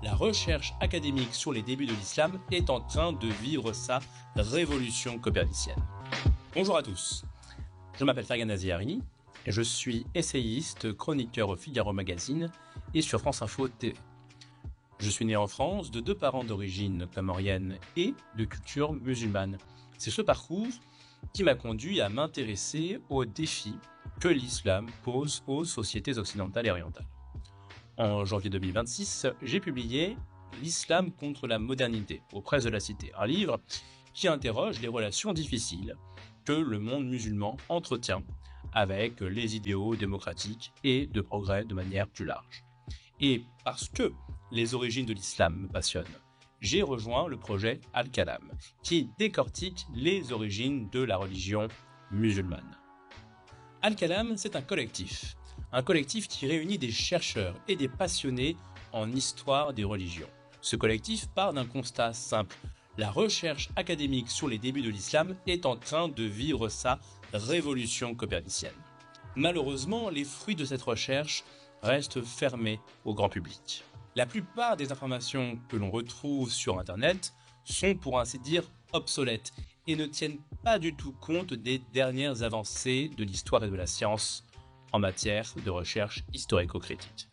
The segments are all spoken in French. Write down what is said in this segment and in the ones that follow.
la recherche académique sur les débuts de l'islam est en train de vivre sa révolution copernicienne. Bonjour à tous, je m'appelle Fergan Aziari et je suis essayiste, chroniqueur au Figaro Magazine et sur France Info TV. Je suis né en France de 2 parents d'origine comorienne et de culture musulmane. C'est ce parcours qui m'a conduit à m'intéresser aux défis que l'islam pose aux sociétés occidentales et orientales. En janvier 2026, j'ai publié « L'islam contre la modernité » aux presses de la Cité, un livre qui interroge les relations difficiles que le monde musulman entretient avec les idéaux démocratiques et de progrès de manière plus large. Et parce que les origines de l'islam me passionnent, j'ai rejoint le projet Al-Kalam, qui décortique les origines de la religion musulmane. Al-Kalam, c'est un collectif qui réunit des chercheurs et des passionnés en histoire des religions. Ce collectif part d'un constat simple. La recherche académique sur les débuts de l'islam est en train de vivre sa révolution copernicienne. Malheureusement, les fruits de cette recherche restent fermés au grand public. La plupart des informations que l'on retrouve sur Internet sont pour ainsi dire obsolètes et ne tiennent pas du tout compte des dernières avancées de l'histoire et de la science en matière de recherche historico-critique.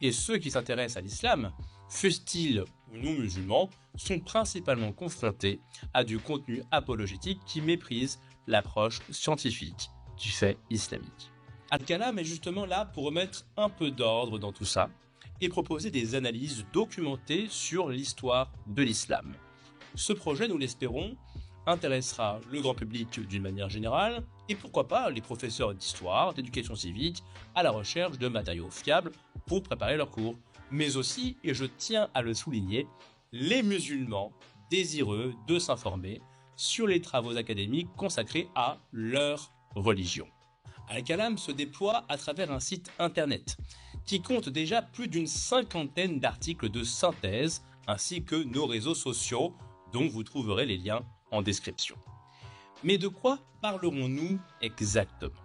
Et ceux qui s'intéressent à l'islam, fussent-ils ou non musulmans, sont principalement confrontés à du contenu apologétique qui méprise l'approche scientifique du fait islamique. Al-Kalam est justement là pour remettre un peu d'ordre dans tout ça et proposer des analyses documentées sur l'histoire de l'islam. Ce projet, nous l'espérons, intéressera le grand public d'une manière générale et pourquoi pas les professeurs d'histoire, d'éducation civique à la recherche de matériaux fiables pour préparer leurs cours, mais aussi, et je tiens à le souligner, les musulmans désireux de s'informer sur les travaux académiques consacrés à leur religion. Al-Kalam se déploie à travers un site internet qui compte déjà plus d'une 50aine d'articles de synthèse ainsi que nos réseaux sociaux dont vous trouverez les liens en description. Mais de quoi parlerons-nous exactement?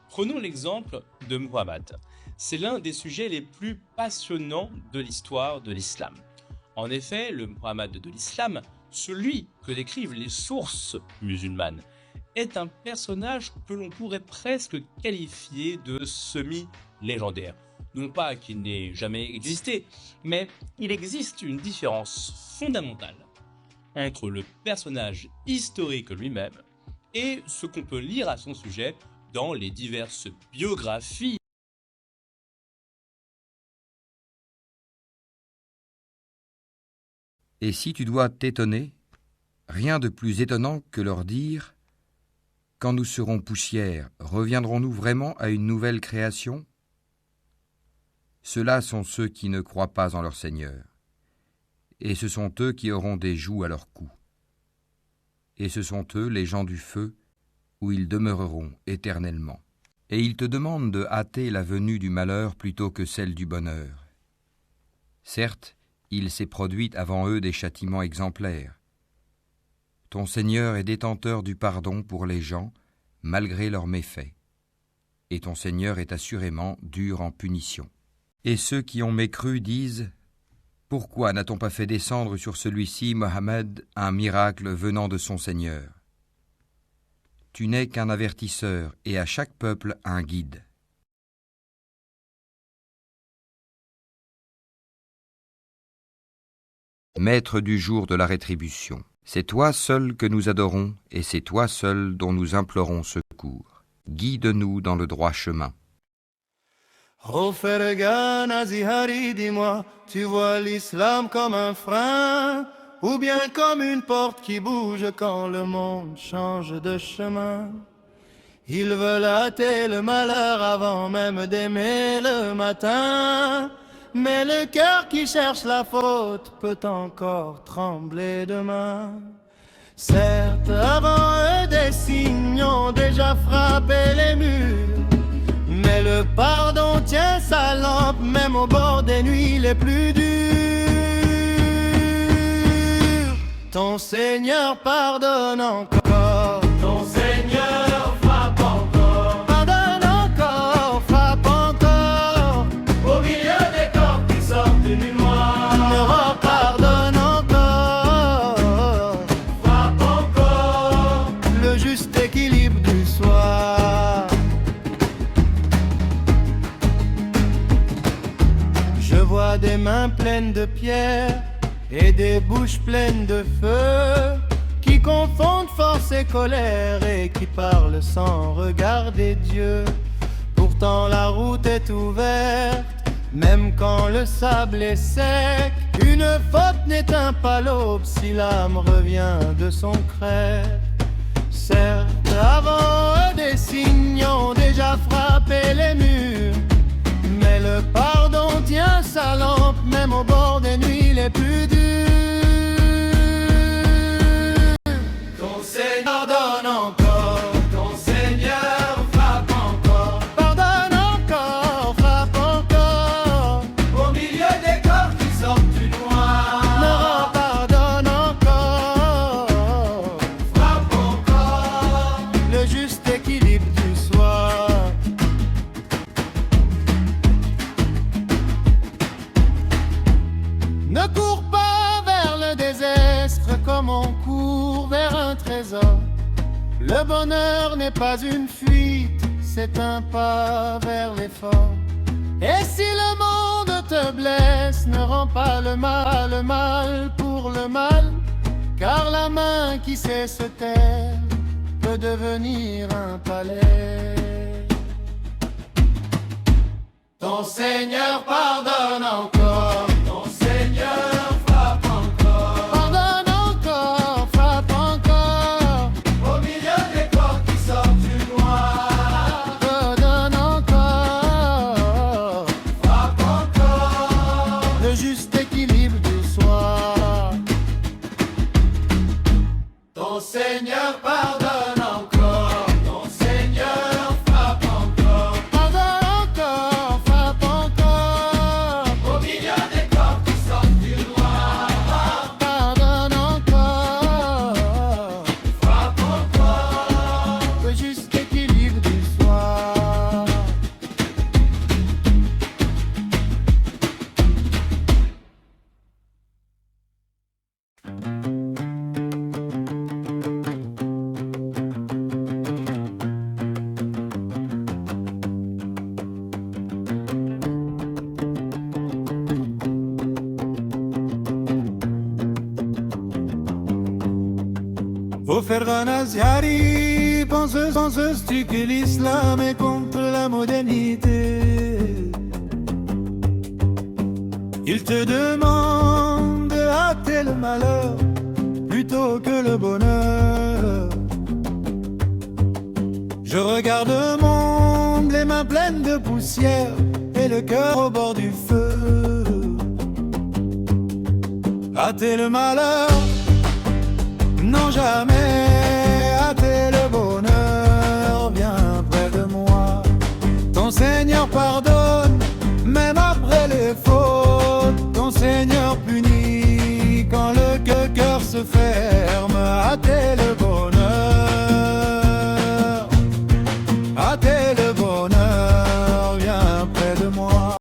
Prenons l'exemple de Muhammad. C'est l'un des sujets les plus passionnants de l'histoire de l'islam. En effet, le Muhammad de l'islam, celui que décrivent les sources musulmanes, est un personnage que l'on pourrait presque qualifier de semi-légendaire. Non pas qu'il n'ait jamais existé, mais il existe une différence fondamentale entre le personnage historique lui-même et ce qu'on peut lire à son sujet dans les diverses biographies. Et si tu dois t'étonner, rien de plus étonnant que leur dire « Quand nous serons poussière, reviendrons-nous vraiment à une nouvelle création ?» Ceux-là sont ceux qui ne croient pas en leur Seigneur, et ce sont eux qui auront des jougs à leur cou. Et ce sont eux les gens du feu, où ils demeureront éternellement. Et ils te demandent de hâter la venue du malheur plutôt que celle du bonheur. Certes, il s'est produit avant eux des châtiments exemplaires. Ton Seigneur est détenteur du pardon pour les gens, malgré leurs méfaits. Et ton Seigneur est assurément dur en punition. Et ceux qui ont mécru disent « Pourquoi n'a-t-on pas fait descendre sur celui-ci, Mohammed, un miracle venant de son Seigneur ? Tu n'es qu'un avertisseur et à chaque peuple un guide. » Maître du jour de la rétribution, c'est toi seul que nous adorons et c'est toi seul dont nous implorons secours. Guide-nous dans le droit chemin. Oh Fergan Azihari, dis-moi, tu vois l'islam comme un frein ou bien comme une porte qui bouge quand le monde change de chemin? Ils veulent hâter le malheur avant même d'aimer le matin, mais le cœur qui cherche la faute peut encore trembler demain. Certes, avant eux des signes ont déjà frappé les murs, mais le pardon tient sa lampe même au bord des nuits les plus dures. Ton Seigneur pardonne encore. Ton Seigneur frappe encore. Pardonne encore, frappe encore. Au milieu des corps qui sortent du noir. Ne rends pleines de pierres et des bouches pleines de feu, qui confondent force et colère et qui parlent sans regarder Dieu. Pourtant la route est ouverte, même quand le sable est sec. Une faute n'éteint pas l'aube si l'âme revient de son crêpe. Certes, avant eux, des signes ont déjà frappé les murs, mais le pardon tient sa lampe, même au bord des nuits les plus dures. Ton Seigneur donne encore, ton Seigneur frappe encore. Pardonne encore, frappe encore. Au milieu des corps qui sortent du noir, me pardonne encore. Frappe encore, le juste équilibre du soir. Ne cours pas vers le désastre comme on court vers un trésor. Le bonheur n'est pas une fuite, c'est un pas vers l'effort. Et si le monde te blesse, ne rends pas le mal pour le mal, car la main qui sait se taire peut devenir un palais. Ton Seigneur pardonne encore, ton Seigneur frappe encore. Pardonne encore, frappe encore. Au milieu des corps qui sortent du noir, pardonne encore, frappe encore. Le juste équilibre du soir. Ton Seigneur pardonne encore, ton Seigneur frappe encore. Pardonne encore, frappe encore. Au milieu des corps qui sortent du noir, pardonne encore, frappe encore. Le juste équilibre du soir. Faut faire un Azhari, penses-tu que l'islam est contre la modernité? Il te demande de hâter le malheur plutôt que le bonheur. Je regarde le monde, les mains pleines de poussière et le cœur au bord du feu. Hâter le malheur, non jamais. Hâter le bonheur, viens près de moi. Ton Seigneur pardonne, même après les fautes. Ton Seigneur punit quand le cœur se ferme. Hâter le bonheur, hâter le bonheur, viens près de moi.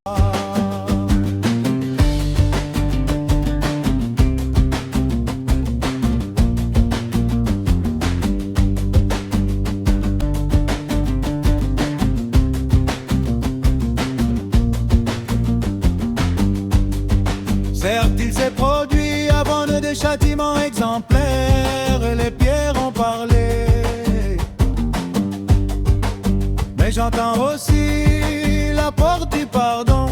Certes, il s'est produit avant de des châtiments exemplaires, et les pierres ont parlé. Mais j'entends aussi la porte du pardon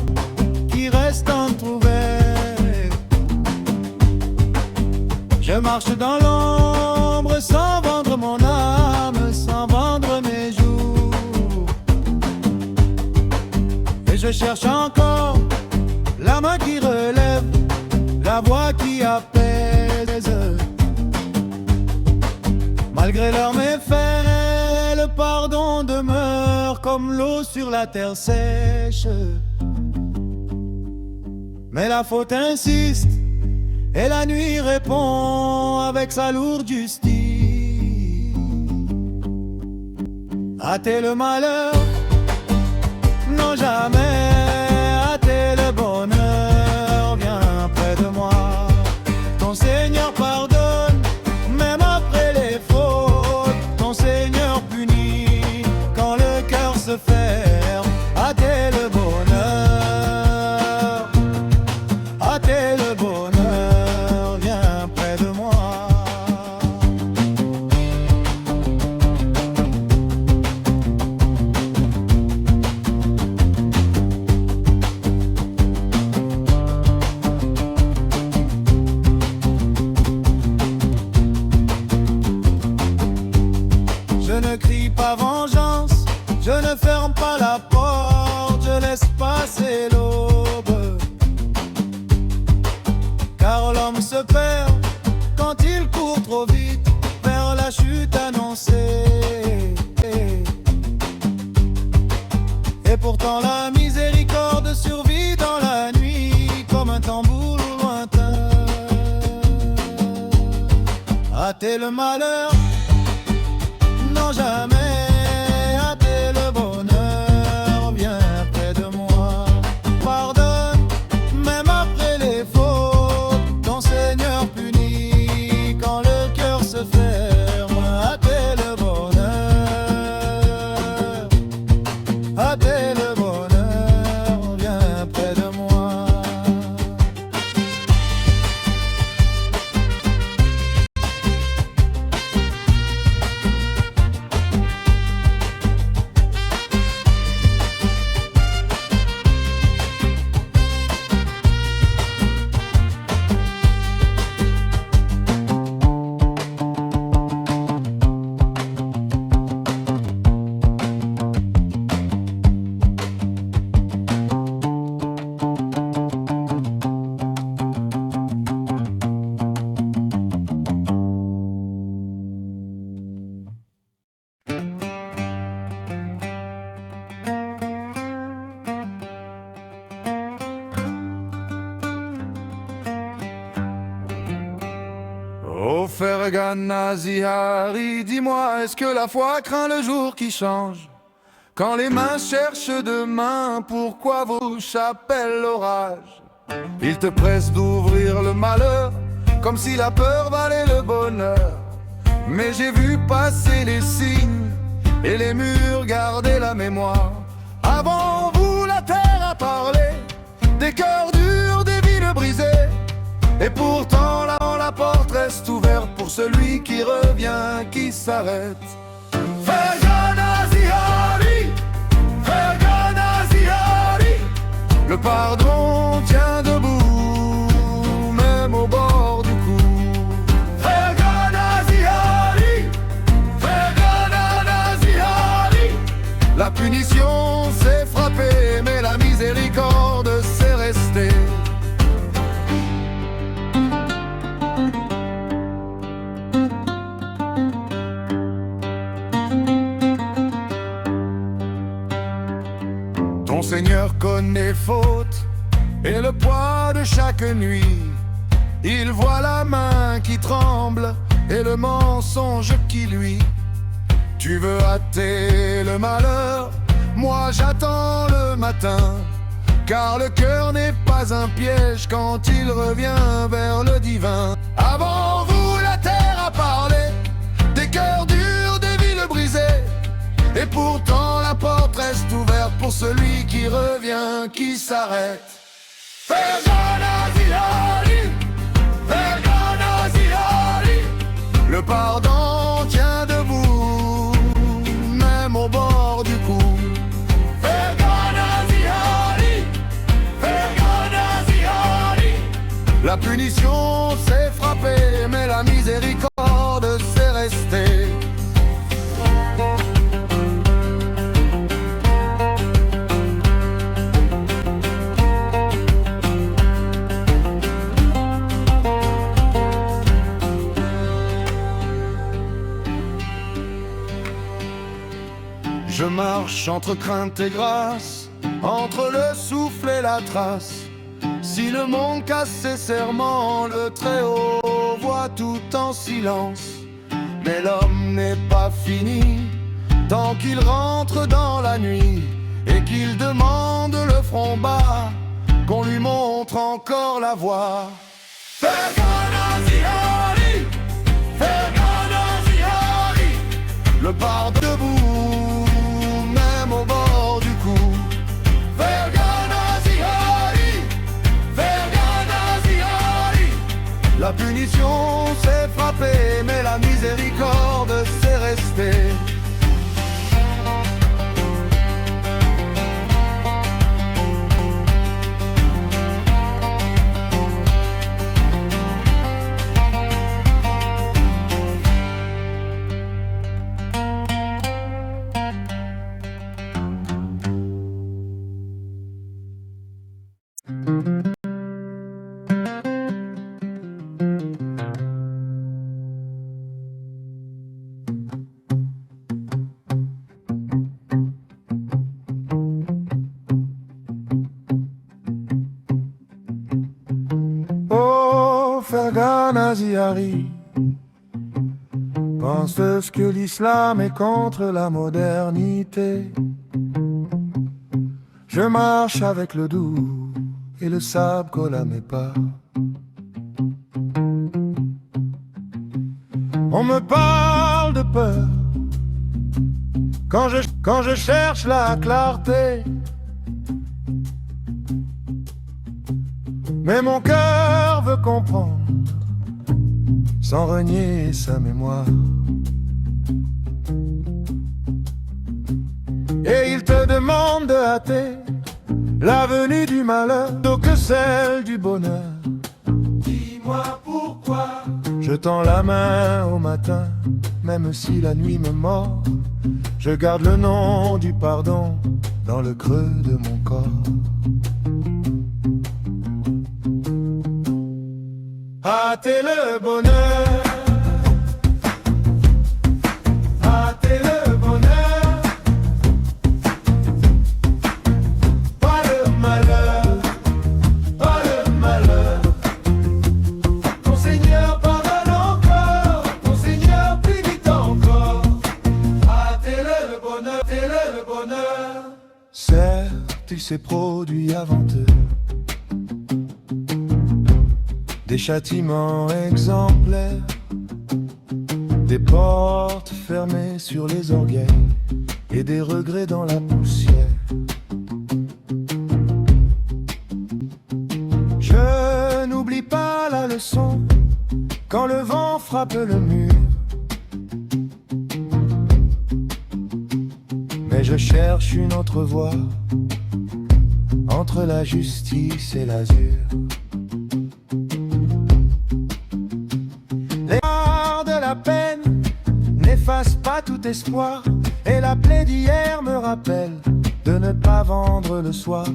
qui reste entrouverte. Je marche dans l'ombre sans vendre mon âme, sans vendre mes jours. Et je cherche encore la main qui relève, la voix qui apaise. Malgré leurs méfaits, le pardon demeure comme l'eau sur la terre sèche. Mais la faute insiste et la nuit répond avec sa lourde justice. Hâter le malheur, non jamais. Hâter le bonheur, viens près de moi. Ton Seigneur pardonne, même après les fautes. Ton Seigneur punit quand le cœur se ferme. Hâter le bonheur, hâter Alors l'homme se perd quand il court trop vite vers la chute annoncée. Et pourtant la miséricorde survit dans la nuit comme un tambour lointain. Hâter le malheur, non jamais. Hâter le bonheur, viens près de moi. Pardonne, même après les fautes, ton Seigneur punit quand le cœur se ferme. Hâter le bonheur, hâter le bonheur, viens près de moi. Oh Fergana Zihari, dis-moi, est-ce que la foi craint le jour qui change? Quand les mains cherchent demain, pourquoi vos chapelles l'orage? Ils te pressent d'ouvrir le malheur, comme si la peur valait le bonheur. Mais j'ai vu passer les signes, et les murs garder la mémoire. Avant vous, la terre a parlé, des cœurs durs, des villes brisées. Et pourtant là la porte reste ouverte pour celui qui revient, qui s'arrête. Fergana Zihari, Fergana Zihari, le pardon tient debout, même au bord du cou. Fergana Zihari, Fergana Zihari, la punition s'est frappée, mais la miséricorde s'est restée. Ton Seigneur connaît faute et le poids de chaque nuit. Il voit la main qui tremble et le mensonge qui luit. Tu veux hâter le malheur, moi j'attends le matin. Car le cœur n'est pas un piège quand il revient vers le divin. Avant vous la terre a parlé, des cœurs durs, des villes brisées. Et pourtant la porte reste ouverte pour celui qui revient, qui s'arrête. Fergana Zihari, Fergana Zihari, le pardon tient debout, même au bord du cou. Fergana Zihari, Fergana Zihari, la punition s'est frappée, mais la miséricorde s'est restée. Je marche entre crainte et grâce, entre le souffle et la trace. Si le monde casse ses serments, le Très-Haut voit tout en silence. Mais l'homme n'est pas fini tant qu'il rentre dans la nuit et qu'il demande le front bas, qu'on lui montre encore la voie. Fergana Zihari, Fergana Zihari, le pardon debout, même au bord du cou. Fergana Zihari, Fergana Zihari, la punition s'est frappée, mais la miséricorde s'est restée. Fergan Azihari pense que l'islam est contre la modernité. Je marche avec le doux et le sable colle à mes pas. On me parle de peur quand je cherche la clarté. Mais mon cœur veut comprendre sans renier sa mémoire. Et il te demande de hâter la venue du malheur plutôt que celle du bonheur. Dis-moi pourquoi je tends la main au matin, même si la nuit me mord. Je garde le nom du pardon dans le creux de mon corps. Hâtez le bonheur, hâtez le bonheur, pas le malheur, pas le malheur. Ton Seigneur pardonne encore, ton Seigneur punit encore. Hâtez le bonheur, hâtez le bonheur. Certes, il s'est produit avant eux des châtiments exemplaires, des portes fermées sur les orgueils et des regrets dans la poussière. Je n'oublie pas la leçon quand le vent frappe le mur, mais je cherche une autre voie entre la justice et l'azur. Les morts de la peine n'effacent pas tout espoir, et la plaie d'hier me rappelle de ne pas vendre le soir.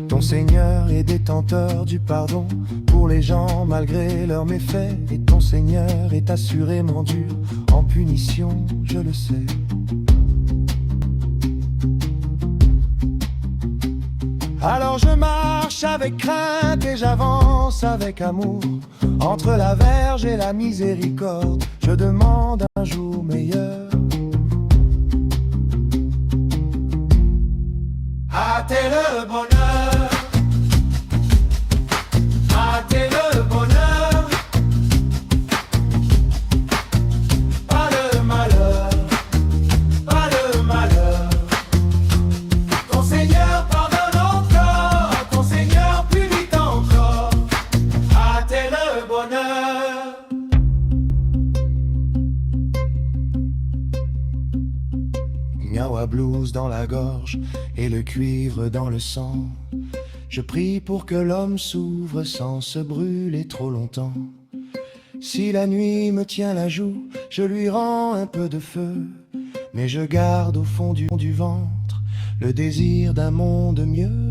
Ton Seigneur est détenteur du pardon pour les gens malgré leurs méfaits, et ton Seigneur est assurément dur en punition, je le sais. Alors je marche avec crainte et j'avance avec amour. Entre la verge et la miséricorde, je demande un jour meilleur. Hâtez le bonheur, hâtez le bonheur, pas le malheur, pas le malheur. Ton Seigneur pardonne encore, ton Seigneur punit encore. Hâtez le bonheur. Nyawa blues dans la gorge et le cuivre dans le sang. Je prie pour que l'homme s'ouvre sans se brûler trop longtemps. Si la nuit me tient la joue, je lui rends un peu de feu, mais je garde au fond du ventre le désir d'un monde mieux.